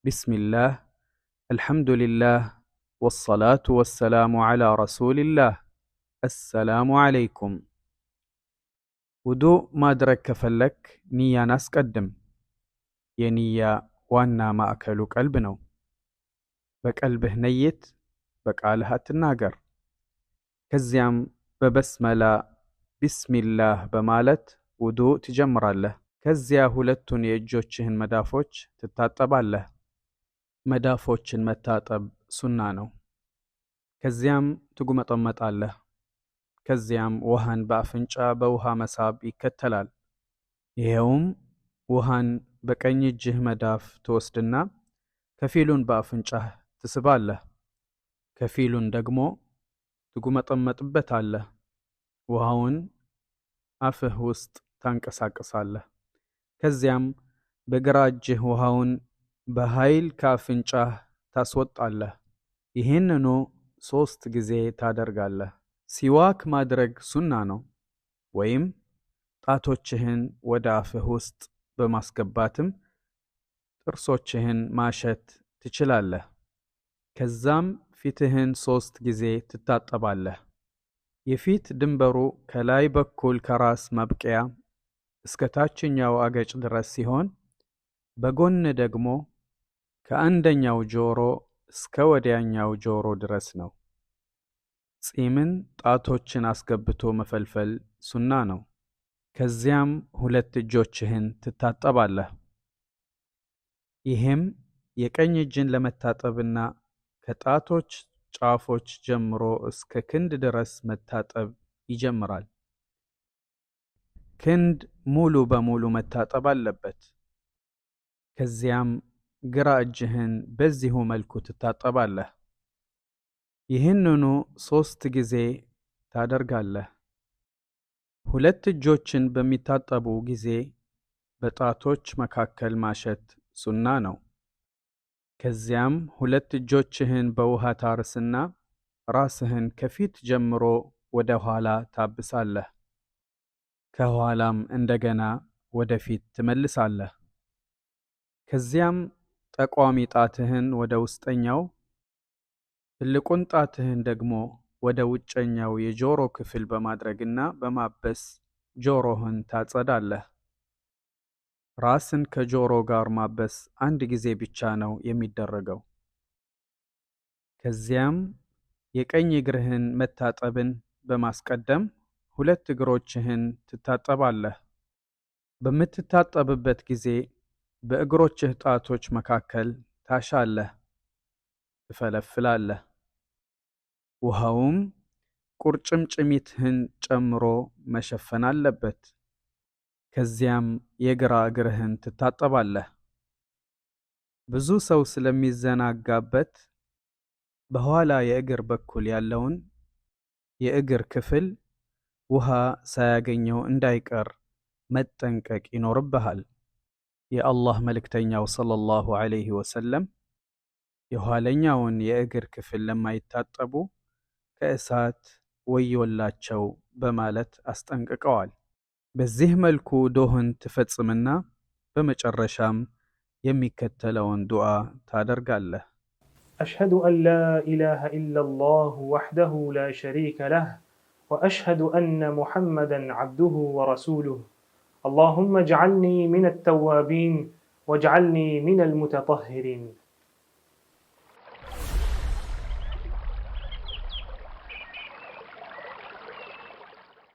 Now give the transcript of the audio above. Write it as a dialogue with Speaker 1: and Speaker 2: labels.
Speaker 1: بسم الله الحمد لله والصلاة والسلام على رسول الله السلام عليكم ውዱእ ማድረግ ከፈለክ ንያን አስቀድም። የንያ ዋና ማዕከሉ ቀልብ ነው። በቀልብህ ነይት፣ በቃልህ አትናገር። ከዚያም በበስመላ ቢስሚላህ በማለት ውዱእ ትጀምራለህ። ከዚያ ሁለቱን የእጆችህን መዳፎች ትታጠባለህ። መዳፎችን መታጠብ ሱና ነው። ከዚያም ትጉመጠመጣለህ። ከዚያም ውሃን በአፍንጫ በውሃ መሳብ ይከተላል። ይሄውም ውሃን በቀኝ እጅህ መዳፍ ትወስድና ከፊሉን በአፍንጫህ ትስባለህ፣ ከፊሉን ደግሞ ትጉመጠመጥበታለህ። ውሃውን አፍህ ውስጥ ታንቀሳቅሳለህ። ከዚያም በግራ እጅህ ውሃውን በኃይል ከአፍንጫህ ታስወጣለህ። ይህንኑ 3 ጊዜ ታደርጋለህ። ሲዋክ ማድረግ ሱና ነው። ወይም ጣቶችህን ወደ አፍህ ውስጥ በማስገባትም ጥርሶችህን ማሸት ትችላለህ። ከዛም ፊትህን 3 ጊዜ ትታጠባለህ። የፊት ድንበሩ ከላይ በኩል ከራስ መብቂያ እስከ ታችኛው አገጭ ድረስ ሲሆን በጎን ደግሞ ከአንደኛው ጆሮ እስከ ወዲያኛው ጆሮ ድረስ ነው። ጺምን ጣቶችን አስገብቶ መፈልፈል ሱና ነው። ከዚያም 2 እጆችህን ትታጠባለህ። ይህም የቀኝ እጅን ለመታጠብና ከጣቶች ጫፎች ጀምሮ እስከ ክንድ ድረስ መታጠብ ይጀምራል። ክንድ ሙሉ በሙሉ መታጠብ አለበት። ከዚያም ግራ እጅህን በዚሁ መልኩ ትታጠባለህ። ይህንኑ 3 ጊዜ ታደርጋለህ። 2 እጆችን በሚታጠቡ ጊዜ በጣቶች መካከል ማሸት ሱና ነው። ከዚያም 2 እጆችህን በውሃ ታርስና ራስህን ከፊት ጀምሮ ወደ ኋላ ታብሳለህ። ከኋላም እንደገና ወደፊት ትመልሳለህ። ከዚያም ጠቋሚ ጣትህን ወደ ውስጠኛው፣ ትልቁን ጣትህን ደግሞ ወደ ውጨኛው የጆሮ ክፍል በማድረግና በማበስ ጆሮህን ታጸዳለህ። ራስን ከጆሮ ጋር ማበስ 1 ጊዜ ብቻ ነው የሚደረገው። ከዚያም የቀኝ እግርህን መታጠብን በማስቀደም 2 እግሮችህን ትታጠባለህ። በምትታጠብበት ጊዜ በእግሮችህ ጣቶች መካከል ታሻለህ፣ ትፈለፍላለህ። ውሃውም ቁርጭምጭሚትህን ጨምሮ መሸፈን አለበት። ከዚያም የግራ እግርህን ትታጠባለህ። ብዙ ሰው ስለሚዘናጋበት በኋላ የእግር በኩል ያለውን የእግር ክፍል ውሃ ሳያገኘው እንዳይቀር መጠንቀቅ ይኖርብሃል። የአላህ መልእክተኛው ሰለላሁ ዐለይሂ ወሰለም የኋለኛውን የእግር ክፍል ለማይታጠቡ ከእሳት ወዮላቸው በማለት አስጠንቅቀዋል። በዚህ መልኩ ዶህን ትፈጽምና በመጨረሻም የሚከተለውን ዱዓ ታደርጋለህ።
Speaker 2: أشهد أن لا إله إلا الله وحده لا شريك له وأشهد أن محمدا عبده ورسوله اللهم اجعلني من التوابين واجعلني من المتطهرين